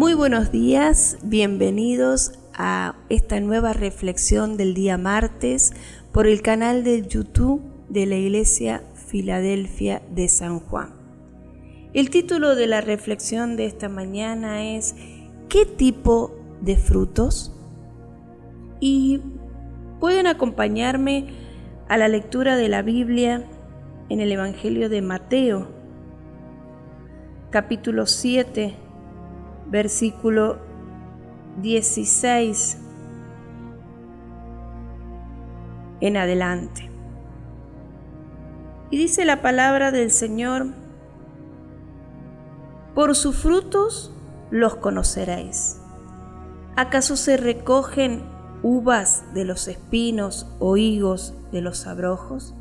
Muy buenos días, bienvenidos a esta nueva reflexión del día martes por el canal de YouTube de la Iglesia Filadelfia de San Juan. El título de la reflexión de esta mañana es ¿qué tipo de frutos? Y pueden acompañarme a la lectura de la Biblia en el Evangelio de Mateo, capítulo 7, versículo 16 en adelante. Y dice la palabra del Señor: por sus frutos los conoceréis. ¿Acaso se recogen uvas de los espinos o higos de los abrojos?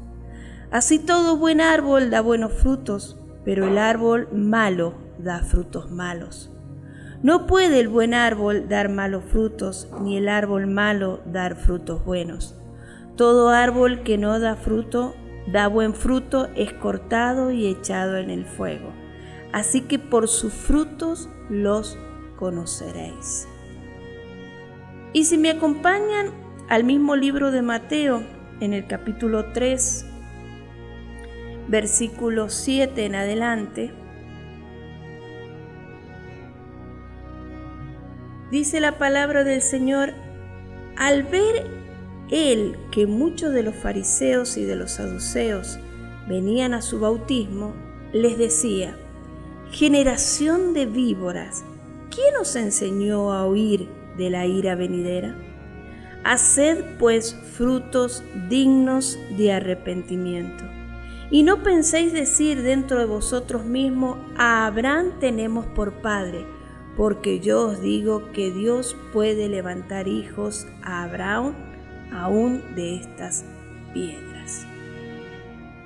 Así todo buen árbol da buenos frutos, pero el árbol malo da frutos malos. No puede el buen árbol dar malos frutos, ni el árbol malo dar frutos buenos. Todo árbol que no da fruto, da buen fruto, es cortado y echado en el fuego. Así que por sus frutos los conoceréis. Y si me acompañan al mismo libro de Mateo, en el capítulo 3, versículo 7 en adelante, dice la palabra del Señor: al ver él que muchos de los fariseos y de los saduceos venían a su bautismo, les decía: generación de víboras, ¿quién os enseñó a huir de la ira venidera? Haced pues frutos dignos de arrepentimiento. Y no penséis decir dentro de vosotros mismos: a Abraham tenemos por padre, porque yo os digo que Dios puede levantar hijos a Abraham aún de estas piedras.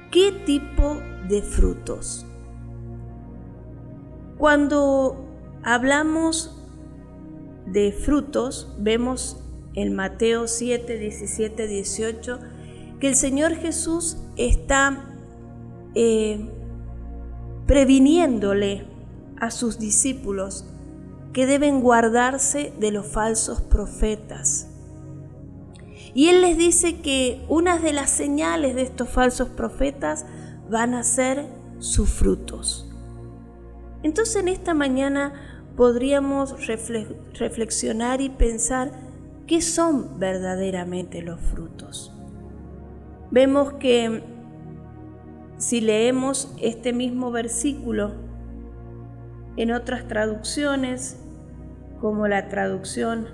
¿Qué tipo de frutos? Cuando hablamos de frutos, vemos en Mateo 7, 17, 18, que el Señor Jesús está previniéndole a sus discípulos que deben guardarse de los falsos profetas. Y Él les dice que una de las señales de estos falsos profetas van a ser sus frutos. Entonces en esta mañana podríamos reflexionar y pensar qué son verdaderamente los frutos. Vemos que si leemos este mismo versículo en otras traducciones, como la traducción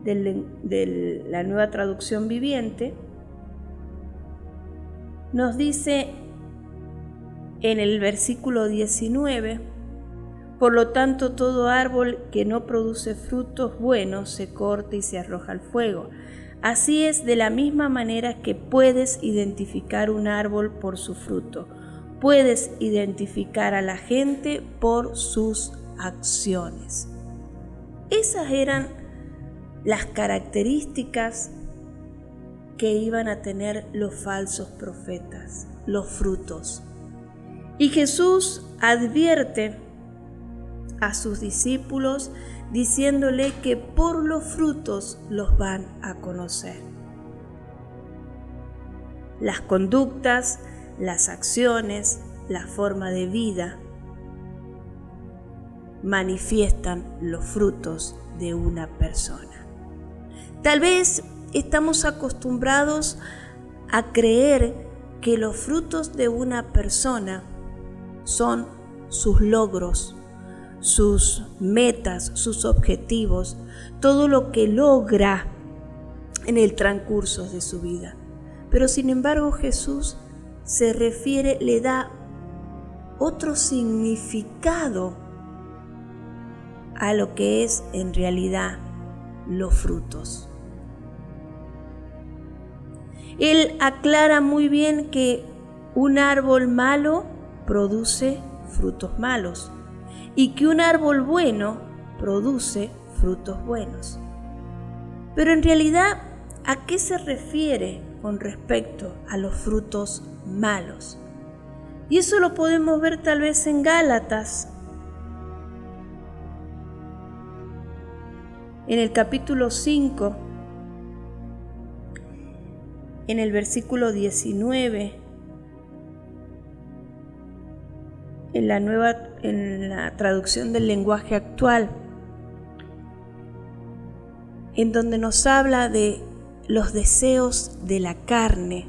de la Nueva Traducción Viviente, nos dice en el versículo 19: por lo tanto, todo árbol que no produce frutos buenos se corta y se arroja al fuego. Así es de la misma manera que puedes identificar un árbol por su fruto. Puedes identificar a la gente por sus acciones. Esas eran las características que iban a tener los falsos profetas, los frutos. Y Jesús advierte a sus discípulos diciéndole que por los frutos los van a conocer. Las conductas, las acciones, la forma de vida manifiestan los frutos de una persona. Tal vez estamos acostumbrados a creer que los frutos de una persona son sus logros, sus metas, sus objetivos, todo lo que logra en el transcurso de su vida. Pero sin embargo Jesús se refiere, le da otro significado a lo que es en realidad los frutos. Él aclara muy bien que un árbol malo produce frutos malos y que un árbol bueno produce frutos buenos. Pero en realidad, ¿a qué se refiere con respecto a los frutos malos? Y eso lo podemos ver tal vez en Gálatas, en el capítulo 5, en el versículo 19, en la traducción del lenguaje actual, en donde nos habla de los deseos de la carne.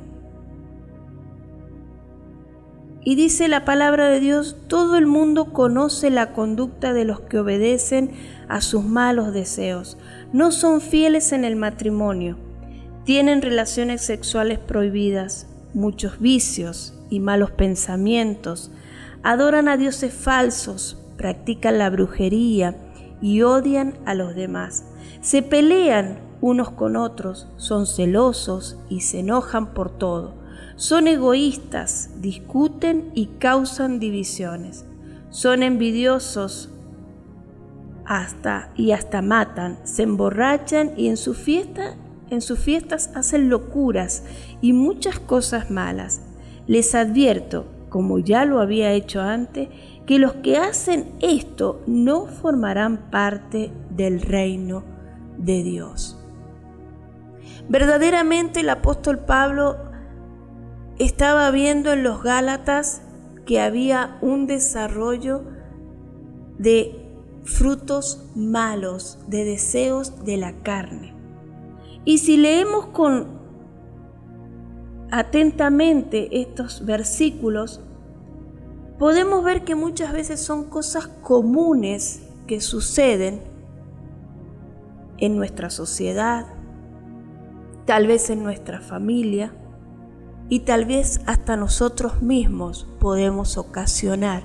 Y dice la palabra de Dios: todo el mundo conoce la conducta de los que obedecen a sus malos deseos. No son fieles en el matrimonio, tienen relaciones sexuales prohibidas, muchos vicios y malos pensamientos, adoran a dioses falsos, practican la brujería y odian a los demás. Se pelean unos con otros, son celosos y se enojan por todo. Son egoístas, discuten y causan divisiones. Son envidiosos hasta matan, se emborrachan y en sus fiestas hacen locuras y muchas cosas malas. Les advierto, como ya lo había hecho antes, que los que hacen esto no formarán parte del reino de Dios. Verdaderamente el apóstol Pablo estaba viendo en los Gálatas que había un desarrollo de frutos malos, de deseos de la carne. Y si leemos atentamente estos versículos, podemos ver que muchas veces son cosas comunes que suceden en nuestra sociedad, tal vez en nuestra familia, y tal vez hasta nosotros mismos podemos ocasionar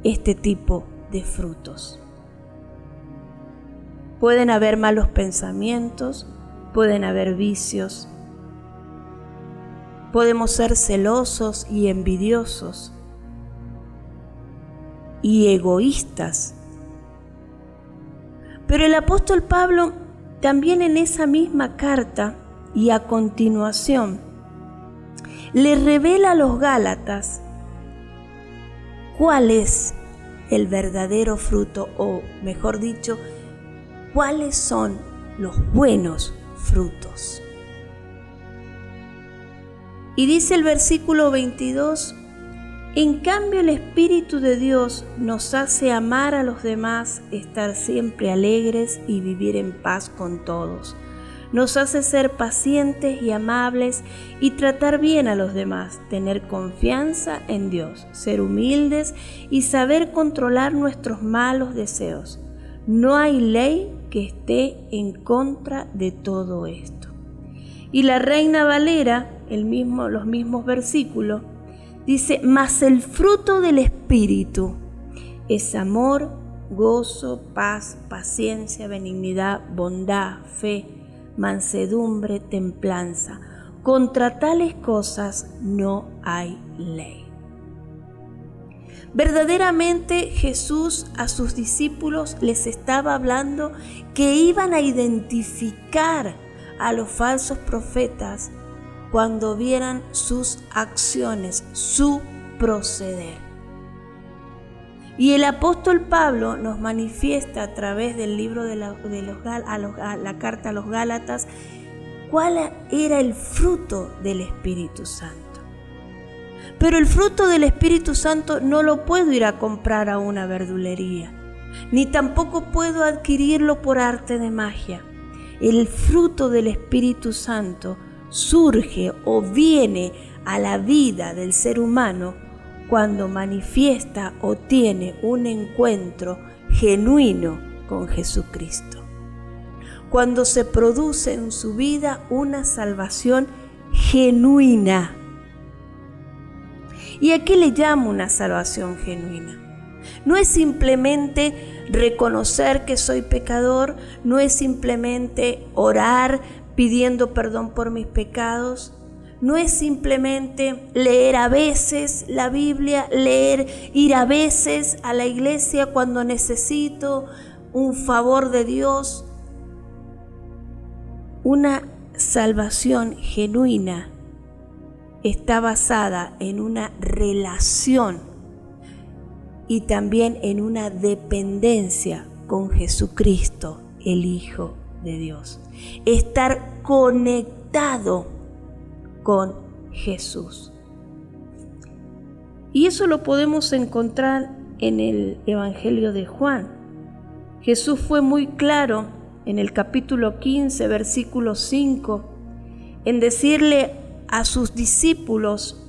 este tipo de frutos. Pueden haber malos pensamientos, pueden haber vicios, podemos ser celosos y envidiosos y egoístas. Pero el apóstol Pablo también en esa misma carta y a continuación le revela a los Gálatas cuál es el verdadero fruto, o mejor dicho, cuáles son los buenos frutos. Y dice el versículo 22: en cambio el Espíritu de Dios nos hace amar a los demás, estar siempre alegres y vivir en paz con todos. Nos hace ser pacientes y amables y tratar bien a los demás, tener confianza en Dios, ser humildes y saber controlar nuestros malos deseos. No hay ley que esté en contra de todo esto. Y la Reina Valera, los mismos versículos, dice: mas el fruto del Espíritu es amor, gozo, paz, paciencia, benignidad, bondad, fe, mansedumbre, templanza. Contra tales cosas no hay ley. Verdaderamente Jesús a sus discípulos les estaba hablando que iban a identificar a los falsos profetas cuando vieran sus acciones, su proceder. Y el apóstol Pablo nos manifiesta a través del libro de la carta a los Gálatas cuál era el fruto del Espíritu Santo. Pero el fruto del Espíritu Santo no lo puedo ir a comprar a una verdulería, ni tampoco puedo adquirirlo por arte de magia. El fruto del Espíritu Santo surge o viene a la vida del ser humano cuando manifiesta o tiene un encuentro genuino con Jesucristo. Cuando se produce en su vida una salvación genuina. ¿Y a qué le llamo una salvación genuina? No es simplemente reconocer que soy pecador, no es simplemente orar pidiendo perdón por mis pecados, no es simplemente leer a veces la Biblia, ir a veces a la iglesia cuando necesito un favor de Dios. Una salvación genuina está basada en una relación y también en una dependencia con Jesucristo, el Hijo de Dios, estar conectado con Jesús. Y eso lo podemos encontrar en el Evangelio de Juan. Jesús fue muy claro en el capítulo 15, versículo 5, en decirle a sus discípulos: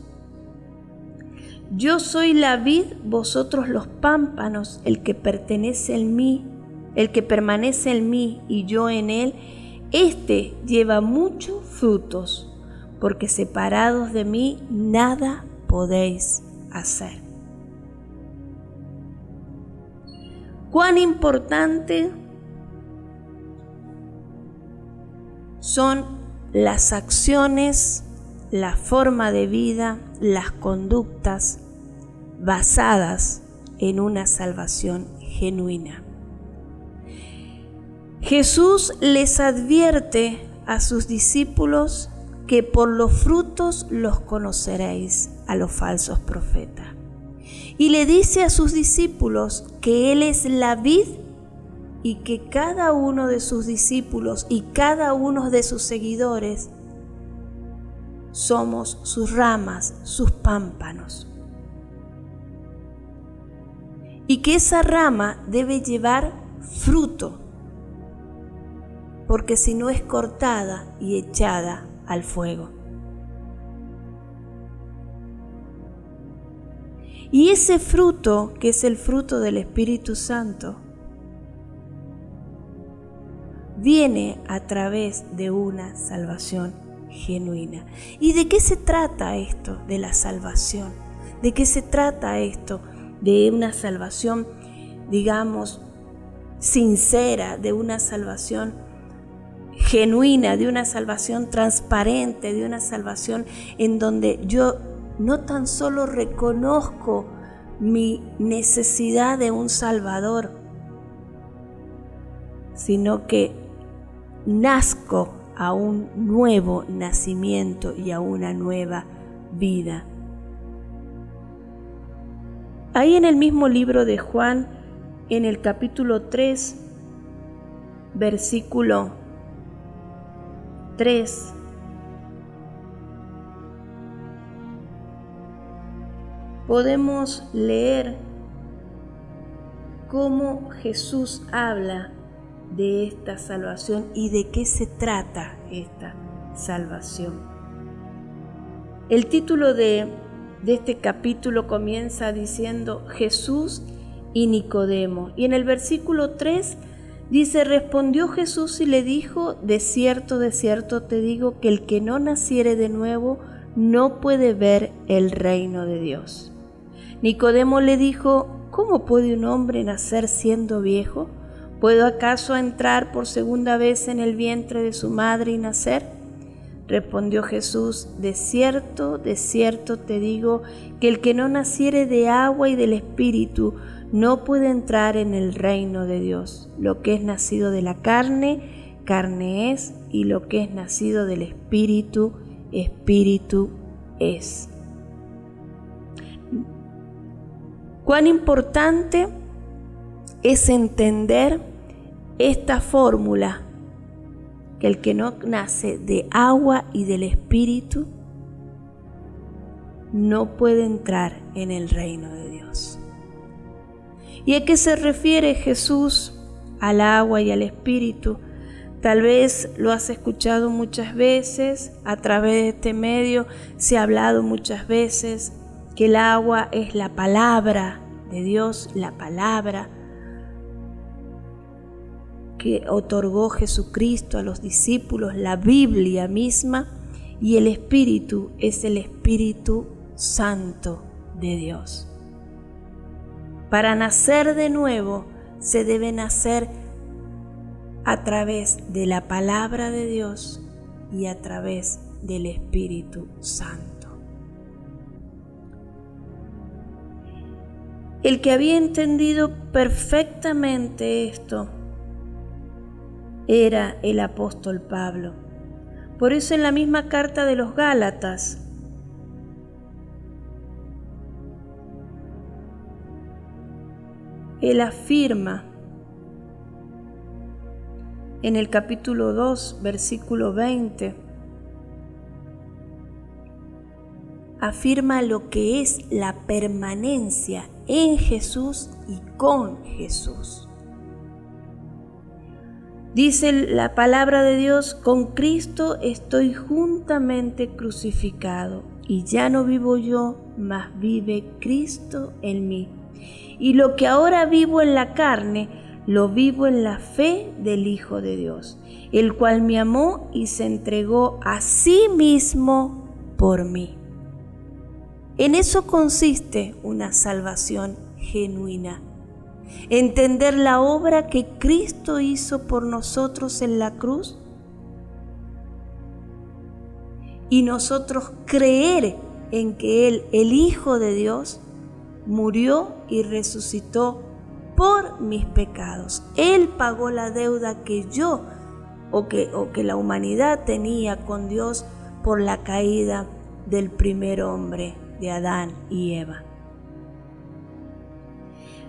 yo soy la vid, vosotros los pámpanos, el que permanece en mí y yo en él, este lleva muchos frutos, porque separados de mí nada podéis hacer. Cuán importante son las acciones, la forma de vida, las conductas basadas en una salvación genuina. Jesús les advierte a sus discípulos que por los frutos los conoceréis a los falsos profetas. Y le dice a sus discípulos que Él es la vid y que cada uno de sus discípulos y cada uno de sus seguidores somos sus ramas, sus pámpanos. Y que esa rama debe llevar fruto, porque si no es cortada y echada al fuego. Y ese fruto, que es el fruto del Espíritu Santo, viene a través de una salvación genuina. ¿Y de qué se trata esto de la salvación? ¿De qué se trata esto de una salvación, digamos, sincera, de una salvación genuina, de una salvación transparente, de una salvación en donde yo no tan solo reconozco mi necesidad de un Salvador, sino que nazco a un nuevo nacimiento y a una nueva vida? Ahí en el mismo libro de Juan, en el capítulo 3, versículo 3, podemos leer cómo Jesús habla de esta salvación y de qué se trata esta salvación. El título de este capítulo comienza diciendo Jesús y Nicodemo. Y en el versículo 3 dice: respondió Jesús y le dijo: de cierto te digo que el que no naciere de nuevo no puede ver el reino de Dios. Nicodemo le dijo: ¿cómo puede un hombre nacer siendo viejo? ¿Puedo acaso entrar por segunda vez en el vientre de su madre y nacer? Respondió Jesús: de cierto te digo que el que no naciere de agua y del Espíritu no puede entrar en el reino de Dios. Lo que es nacido de la carne, carne es, y lo que es nacido del Espíritu, Espíritu es. Cuán importante es entender esta fórmula, que el que no nace de agua y del Espíritu no puede entrar en el reino de Dios. ¿Y a qué se refiere Jesús al agua y al Espíritu? Tal vez lo has escuchado muchas veces, a través de este medio se ha hablado muchas veces que el agua es la palabra de Dios, la palabra que otorgó Jesucristo a los discípulos, la Biblia misma, y el Espíritu es el Espíritu Santo de Dios. Para nacer de nuevo se debe nacer a través de la palabra de Dios y a través del Espíritu Santo. El que había entendido perfectamente esto era el apóstol Pablo. Por eso en la misma carta de los Gálatas, él afirma en el capítulo 2, versículo 20, afirma lo que es la permanencia en Jesús y con Jesús. Dice la palabra de Dios: con Cristo estoy juntamente crucificado, y ya no vivo yo, mas vive Cristo en mí. Y lo que ahora vivo en la carne, lo vivo en la fe del Hijo de Dios, el cual me amó y se entregó a sí mismo por mí. En eso consiste una salvación genuina. Entender la obra que Cristo hizo por nosotros en la cruz y nosotros creer en que Él, el Hijo de Dios, murió y resucitó por mis pecados. Él pagó la deuda que yo o que la humanidad tenía con Dios por la caída del primer hombre, de Adán y Eva.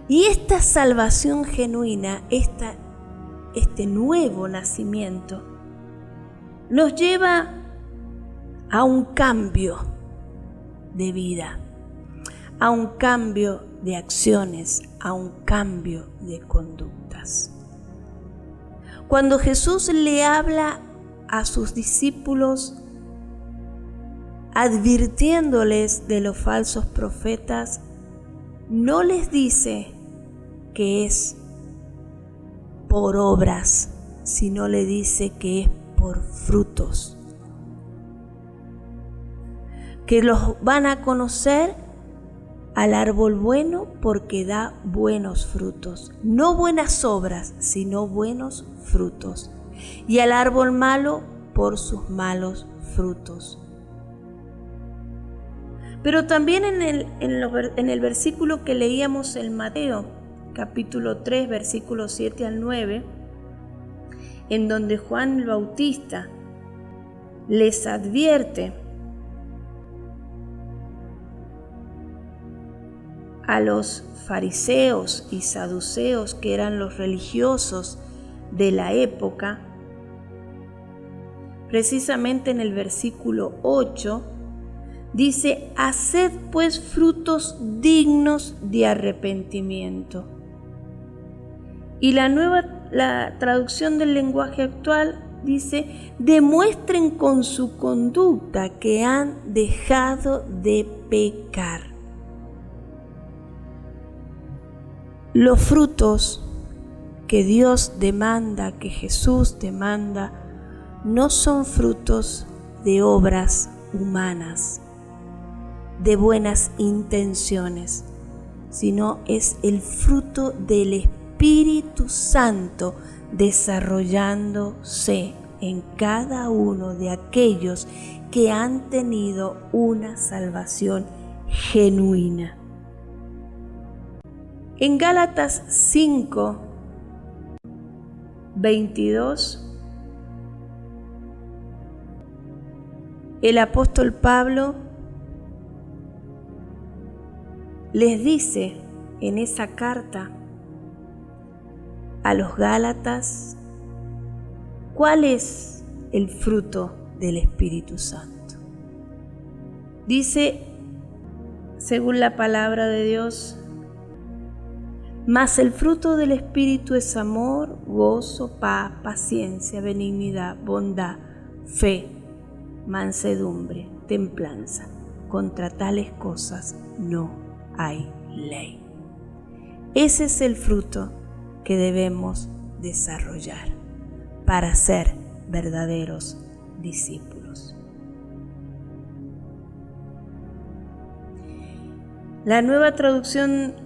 Y esta salvación genuina, este nuevo nacimiento, nos lleva a un cambio de vida, a un cambio de acciones, a un cambio de conductas. Cuando Jesús le habla a sus discípulos, advirtiéndoles de los falsos profetas, no les dice que es por obras, sino le dice que es por frutos. Que los van a conocer al árbol bueno porque da buenos frutos. No buenas obras, sino buenos frutos. Y al árbol malo por sus malos frutos. Pero también en el versículo que leíamos en Mateo, capítulo 3, versículos 7 al 9, en donde Juan el Bautista les advierte a los fariseos y saduceos, que eran los religiosos de la época, precisamente en el versículo 8, dice: haced pues frutos dignos de arrepentimiento. Y la traducción del lenguaje actual dice: demuestren con su conducta que han dejado de pecar. Los frutos que Dios demanda, que Jesús demanda, no son frutos de obras humanas, de buenas intenciones, sino es el fruto del Espíritu Santo desarrollándose en cada uno de aquellos que han tenido una salvación genuina. En Gálatas 5, 22, el apóstol Pablo les dice en esa carta a los Gálatas cuál es el fruto del Espíritu Santo. Dice, según la palabra de Dios: mas el fruto del Espíritu es amor, gozo, paz, paciencia, benignidad, bondad, fe, mansedumbre, templanza. Contra tales cosas no hay ley. Ese es el fruto que debemos desarrollar para ser verdaderos discípulos. La Nueva Traducción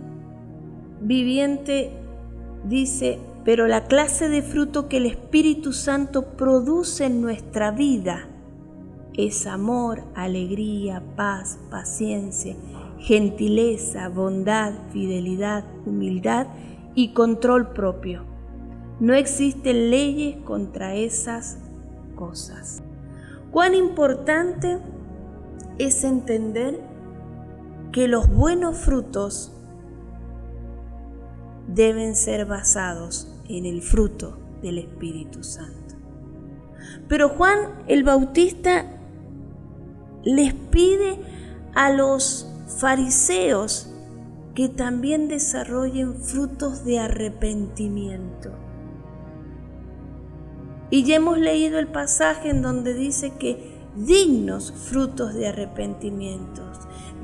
Viviente dice: pero la clase de fruto que el Espíritu Santo produce en nuestra vida es amor, alegría, paz, paciencia, gentileza, bondad, fidelidad, humildad y control propio. No existen leyes contra esas cosas. Cuán importante es entender que los buenos frutos deben ser basados en el fruto del Espíritu Santo. Pero Juan el Bautista les pide a los fariseos que también desarrollen frutos de arrepentimiento. Y ya hemos leído el pasaje en donde dice que dignos frutos de arrepentimiento,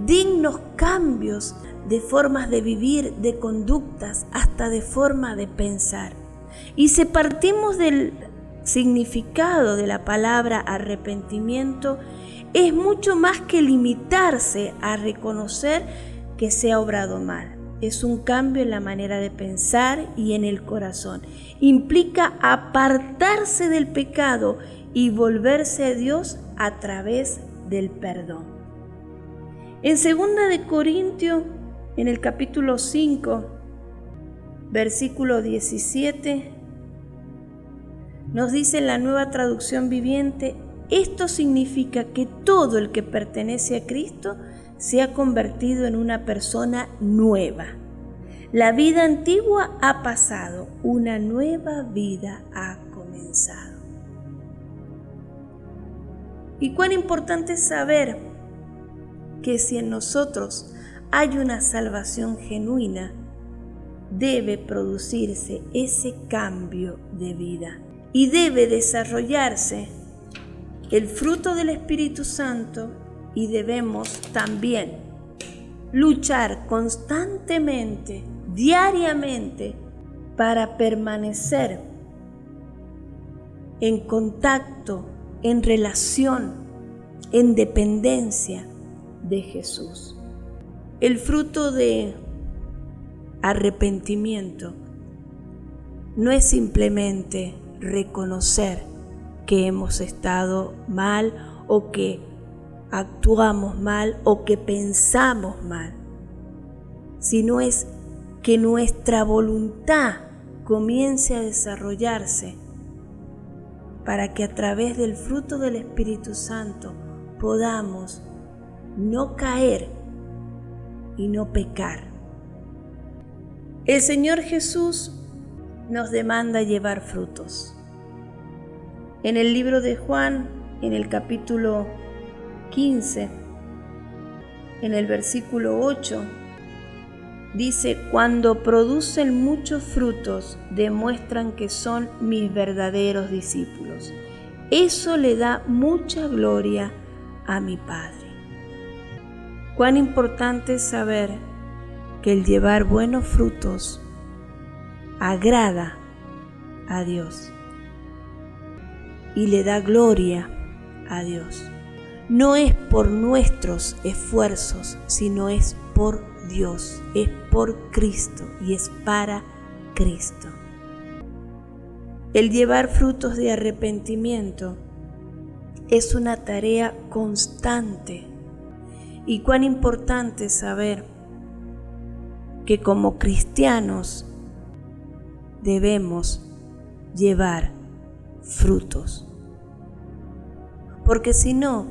dignos cambios de formas de vivir, de conductas, hasta de forma de pensar. Y si partimos del significado de la palabra arrepentimiento, es mucho más que limitarse a reconocer que se ha obrado mal. Es un cambio en la manera de pensar y en el corazón. Implica apartarse del pecado y volverse a Dios a través del perdón. En 2 de Corintios, en el capítulo 5, versículo 17, nos dice en la Nueva Traducción Viviente: esto significa que todo el que pertenece a Cristo se ha convertido en una persona nueva. La vida antigua ha pasado, una nueva vida ha comenzado. Y cuán importante es saber que si en nosotros hay una salvación genuina, debe producirse ese cambio de vida y debe desarrollarse el fruto del Espíritu Santo, y debemos también luchar constantemente, diariamente, para permanecer en contacto, en relación, en dependencia de Jesús. El fruto de arrepentimiento no es simplemente reconocer que hemos estado mal o que actuamos mal o que pensamos mal, sino es que nuestra voluntad comience a desarrollarse para que a través del fruto del Espíritu Santo podamos no caer y no pecar. El Señor Jesús nos demanda llevar frutos. En el libro de Juan, en el capítulo 15, en el versículo 8, dice: cuando producen muchos frutos, demuestran que son mis verdaderos discípulos. Eso le da mucha gloria a mi Padre. Cuán importante es saber que el llevar buenos frutos agrada a Dios y le da gloria a Dios. No es por nuestros esfuerzos, sino es por Dios, es por Cristo y es para Cristo. El llevar frutos de arrepentimiento es una tarea constante, y cuán importante es saber que como cristianos debemos llevar frutos, porque si no,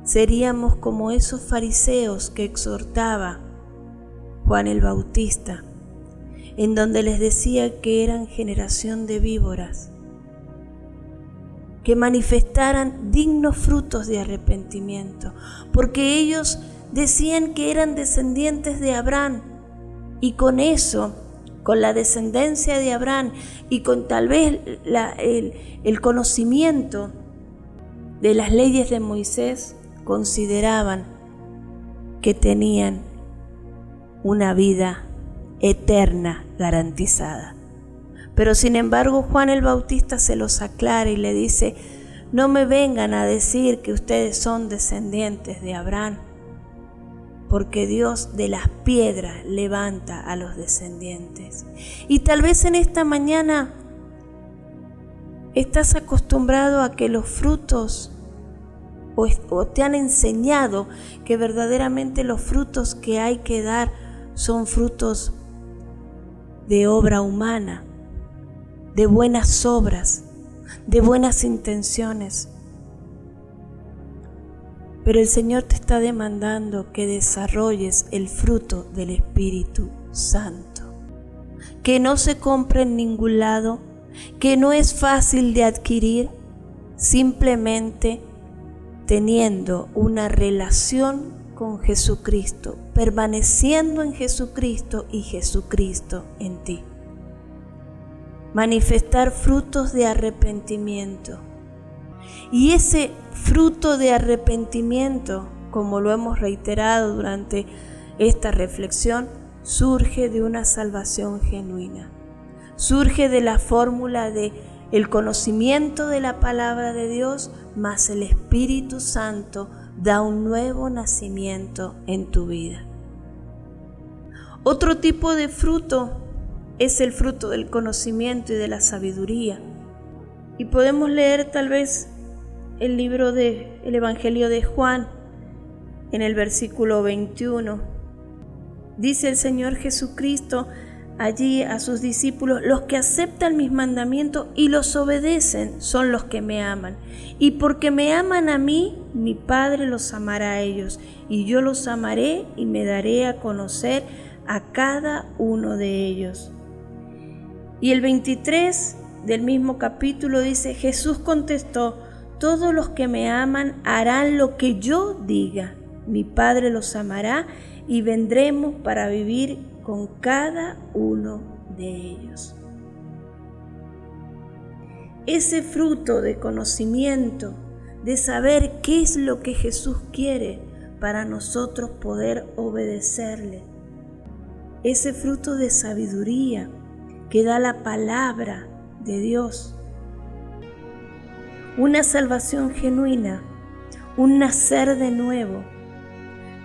seríamos como esos fariseos que exhortaba Juan el Bautista, en donde les decía que eran generación de víboras, que manifestaran dignos frutos de arrepentimiento, porque ellos decían que eran descendientes de Abraham, y con eso, con la descendencia de Abraham y con tal vez el conocimiento de las leyes de Moisés, consideraban que tenían una vida eterna garantizada. Pero sin embargo, Juan el Bautista se los aclara y le dice: no me vengan a decir que ustedes son descendientes de Abraham, porque Dios de las piedras levanta a los descendientes. Y tal vez en esta mañana estás acostumbrado a que los frutos o te han enseñado que verdaderamente los frutos que hay que dar son frutos de obra humana, de buenas obras, de buenas intenciones. Pero el Señor te está demandando que desarrolles el fruto del Espíritu Santo, que no se compre en ningún lado, que no es fácil de adquirir simplemente teniendo una relación con Jesucristo, permaneciendo en Jesucristo y Jesucristo en ti. Manifestar frutos de arrepentimiento. Y ese fruto de arrepentimiento, como lo hemos reiterado durante esta reflexión, surge de una salvación genuina. Surge de la fórmula de el conocimiento de la palabra de Dios, más el Espíritu Santo da un nuevo nacimiento en tu vida. Otro tipo de fruto es el fruto del conocimiento y de la sabiduría. Y podemos leer tal vez el Evangelio de Juan en el versículo 21. Dice el Señor Jesucristo allí a sus discípulos: los que aceptan mis mandamientos y los obedecen son los que me aman. Y porque me aman a mí, mi Padre los amará a ellos, y yo los amaré y me daré a conocer a cada uno de ellos. Y el 23 del mismo capítulo dice: Jesús contestó: todos los que me aman harán lo que yo diga. Mi Padre los amará y vendremos para vivir con cada uno de ellos. Ese fruto de conocimiento, de saber qué es lo que Jesús quiere para nosotros poder obedecerle. Ese fruto de sabiduría que da la palabra de Dios. Una salvación genuina, un nacer de nuevo,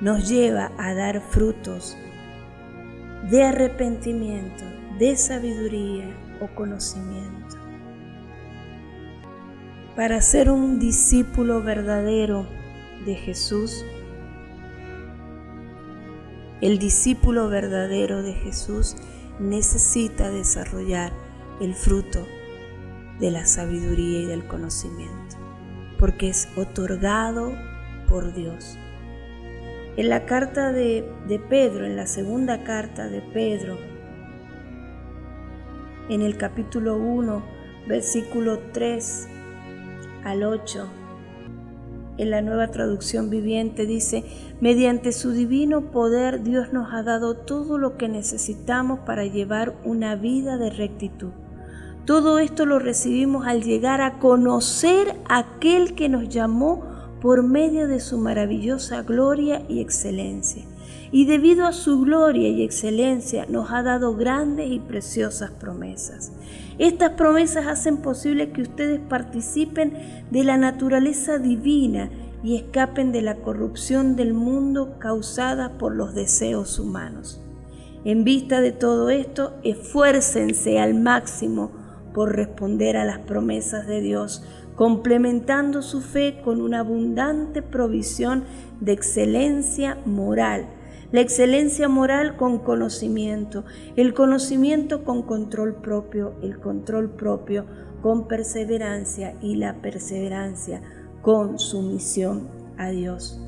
nos lleva a dar frutos de arrepentimiento, de sabiduría o conocimiento. Para ser un discípulo verdadero de Jesús, el discípulo verdadero de Jesús necesita desarrollar el fruto de la sabiduría y del conocimiento, porque es otorgado por Dios. En la carta de Pedro, en la segunda carta de Pedro, en el capítulo 1, versículo 3 al 8, en la Nueva Traducción Viviente dice: mediante su divino poder Dios nos ha dado todo lo que necesitamos para llevar una vida de rectitud. Todo esto lo recibimos al llegar a conocer a aquel que nos llamó por medio de su maravillosa gloria y excelencia. Y debido a su gloria y excelencia nos ha dado grandes y preciosas promesas. Estas promesas hacen posible que ustedes participen de la naturaleza divina y escapen de la corrupción del mundo causada por los deseos humanos. En vista de todo esto, esfuércense al máximo por responder a las promesas de Dios, complementando su fe con una abundante provisión de excelencia moral. La excelencia moral con conocimiento, el conocimiento con control propio, el control propio con perseverancia y la perseverancia con sumisión a Dios.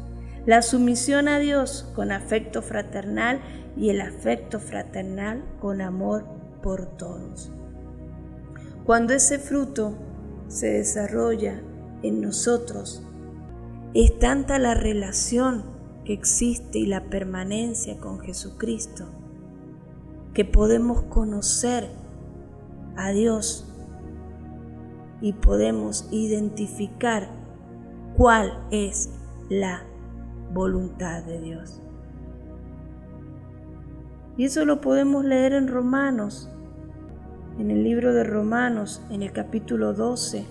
La sumisión a Dios con afecto fraternal y el afecto fraternal con amor por todos. Cuando ese fruto se desarrolla en nosotros, es tanta la relación que existe y la permanencia con Jesucristo que podemos conocer a Dios y podemos identificar cuál es la voluntad de Dios. Y eso lo podemos leer en Romanos, en el libro de Romanos, en el capítulo 12,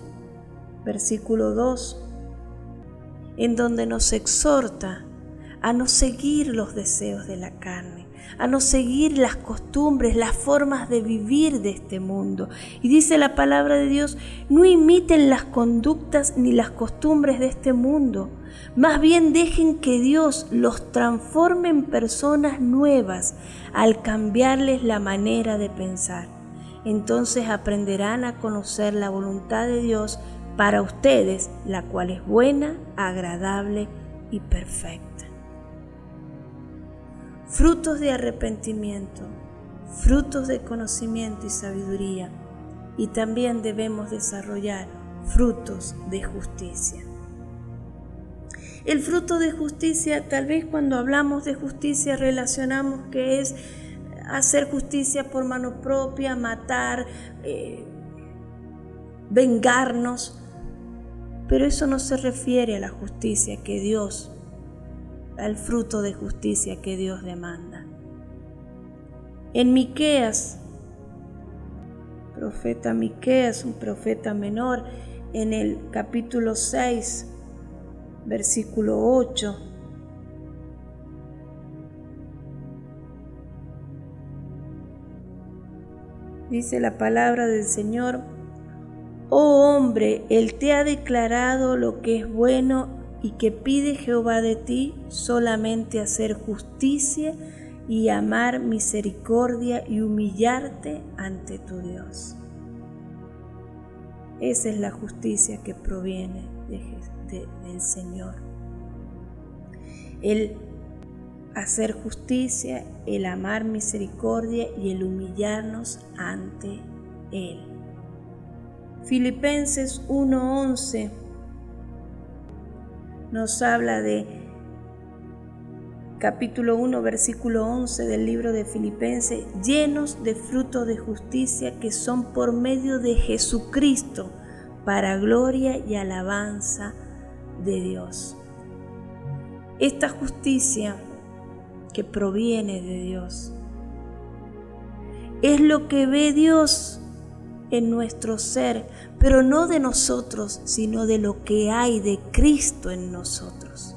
versículo 2, en donde nos exhorta a no seguir los deseos de la carne, a no seguir las costumbres, las formas de vivir de este mundo. Y dice la palabra de Dios: no imiten las conductas ni las costumbres de este mundo, más bien dejen que Dios los transforme en personas nuevas al cambiarles la manera de pensar. Entonces aprenderán a conocer la voluntad de Dios para ustedes, la cual es buena, agradable y perfecta. Frutos de arrepentimiento, frutos de conocimiento y sabiduría, y también debemos desarrollar frutos de justicia. El fruto de justicia, tal vez cuando hablamos de justicia relacionamos que es hacer justicia por mano propia, matar, vengarnos, pero eso no se refiere a la justicia que Dios, al fruto de justicia que Dios demanda. En Miqueas, profeta Miqueas, un profeta menor, en el capítulo 6, versículo 8, dice la palabra del Señor: Oh hombre, Él te ha declarado lo que es bueno y que pide Jehová de ti, solamente hacer justicia y amar misericordia y humillarte ante tu Dios. Esa es la justicia que proviene del Señor. El hacer justicia, el amar misericordia y el humillarnos ante Él. Filipenses 1:11 nos habla de capítulo 1, versículo 11 del libro de Filipenses: llenos de frutos de justicia que son por medio de Jesucristo, para gloria y alabanza de Dios. Esta justicia que proviene de Dios es lo que ve Dios en nuestro ser, pero no de nosotros, sino de lo que hay de Cristo en nosotros.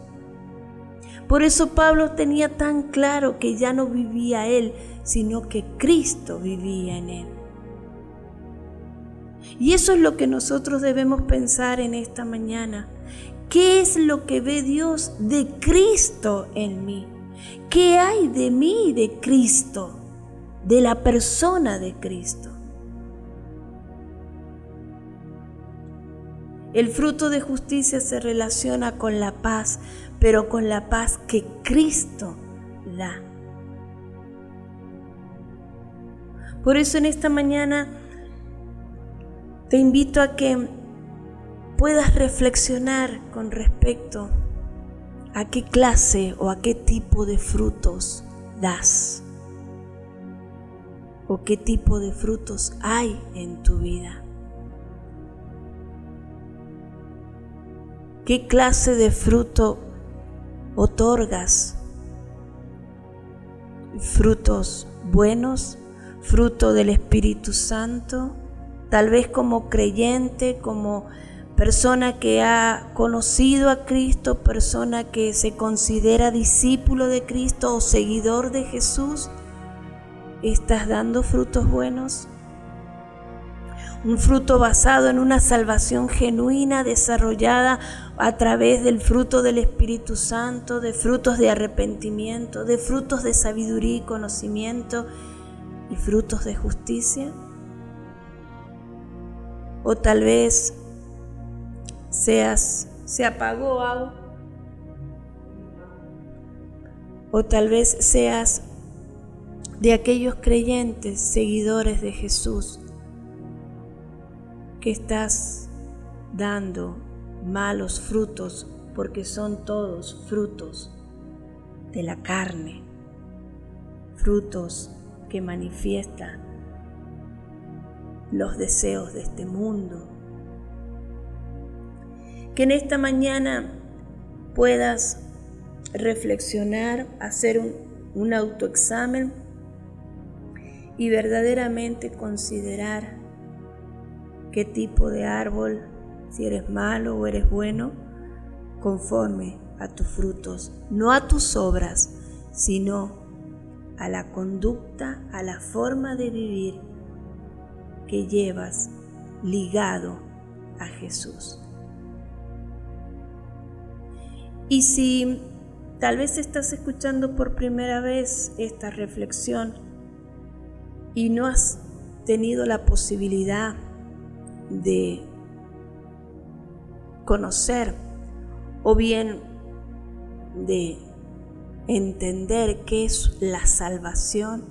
Por eso Pablo tenía tan claro que ya no vivía él, sino que Cristo vivía en él. Y eso es lo que nosotros debemos pensar en esta mañana. ¿Qué es lo que ve Dios de Cristo en mí? ¿Qué hay de mí y de Cristo, de la persona de Cristo? El fruto de justicia se relaciona con la paz, pero con la paz que Cristo da. Por eso en esta mañana te invito a que puedas reflexionar con respecto a qué clase o a qué tipo de frutos das, o qué tipo de frutos hay en tu vida. ¿Qué clase de fruto otorgas? ¿Frutos buenos? ¿Fruto del Espíritu Santo? Tal vez como creyente, como persona que ha conocido a Cristo, persona que se considera discípulo de Cristo o seguidor de Jesús. ¿Estás dando frutos buenos? Un fruto basado en una salvación genuina, desarrollada a través del fruto del Espíritu Santo, de frutos de arrepentimiento, de frutos de sabiduría y conocimiento y frutos de justicia. O tal vez se apagó algo. O tal vez seas de aquellos creyentes, seguidores de Jesús, que estás dando malos frutos, porque son todos frutos de la carne, frutos que manifiestan los deseos de este mundo. Que en esta mañana puedas reflexionar, hacer un autoexamen y verdaderamente considerar qué tipo de árbol, si eres malo o eres bueno, conforme a tus frutos, no a tus obras, sino a la conducta, a la forma de vivir que llevas ligado a Jesús. Y si tal vez estás escuchando por primera vez esta reflexión y no has tenido la posibilidad de conocer o bien de entender qué es la salvación,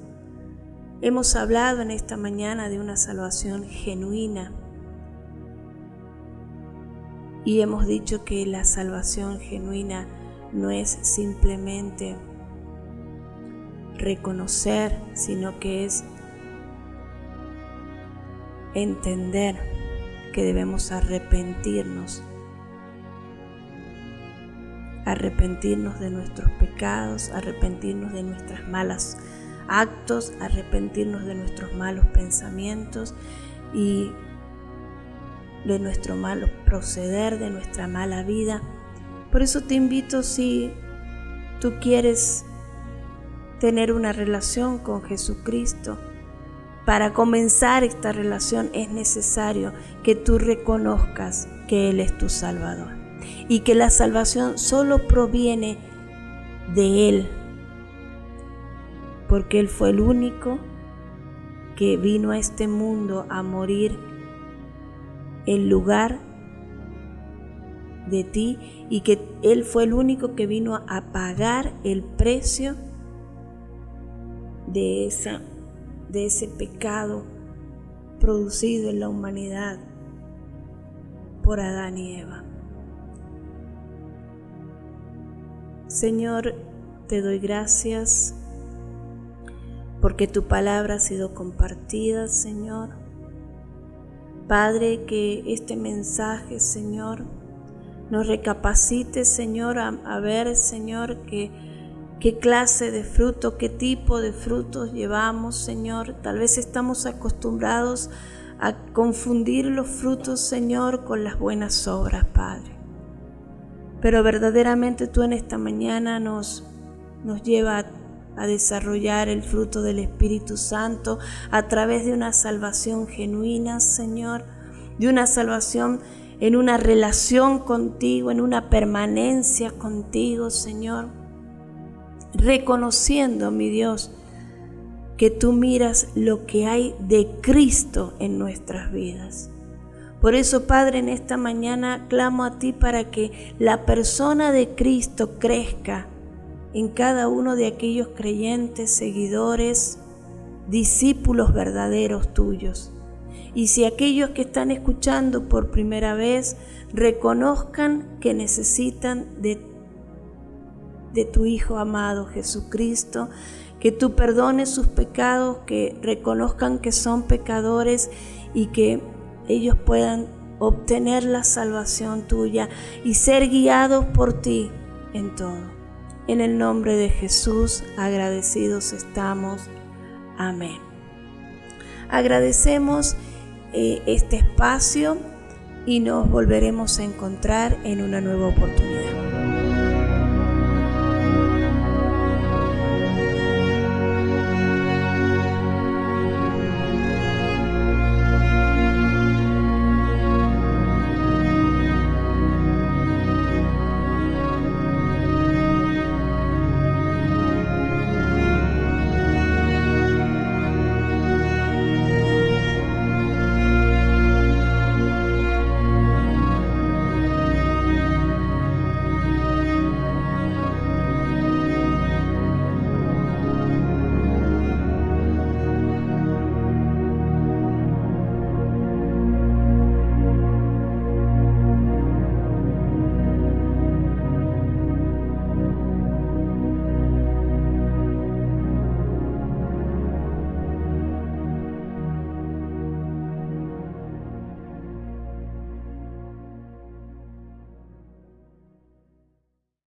Hemos hablado en esta mañana de una salvación genuina y hemos dicho que la salvación genuina no es simplemente reconocer, sino que es entender que debemos arrepentirnos de nuestros pecados, arrepentirnos de nuestros malos actos, arrepentirnos de nuestros malos pensamientos y de nuestro malo proceder, de nuestra mala vida. Por eso te invito, si tú quieres tener una relación con Jesucristo, para comenzar esta relación es necesario que tú reconozcas que Él es tu Salvador y que la salvación solo proviene de Él, porque Él fue el único que vino a este mundo a morir en lugar de ti y que Él fue el único que vino a pagar el precio de ese pecado producido en la humanidad por Adán y Eva. Señor, te doy gracias porque tu palabra ha sido compartida, Señor. Padre, que este mensaje, Señor, nos recapacite, Señor, a ver, Señor, qué clase de fruto, qué tipo de frutos llevamos, Señor. Tal vez estamos acostumbrados a confundir los frutos, Señor, con las buenas obras, Padre. Pero verdaderamente tú en esta mañana nos lleva a desarrollar el fruto del Espíritu Santo a través de una salvación genuina, Señor, de una salvación en una relación contigo, en una permanencia contigo, Señor, reconociendo, mi Dios, que tú miras lo que hay de Cristo en nuestras vidas. Por eso, Padre, en esta mañana clamo a ti para que la persona de Cristo crezca en cada uno de aquellos creyentes, seguidores, discípulos verdaderos tuyos. Y si aquellos que están escuchando por primera vez reconozcan que necesitan de tu Hijo amado Jesucristo, que tú perdones sus pecados, que reconozcan que son pecadores y que ellos puedan obtener la salvación tuya y ser guiados por ti en todo. En el nombre de Jesús, agradecidos estamos. Amén. Agradecemos este espacio y nos volveremos a encontrar en una nueva oportunidad.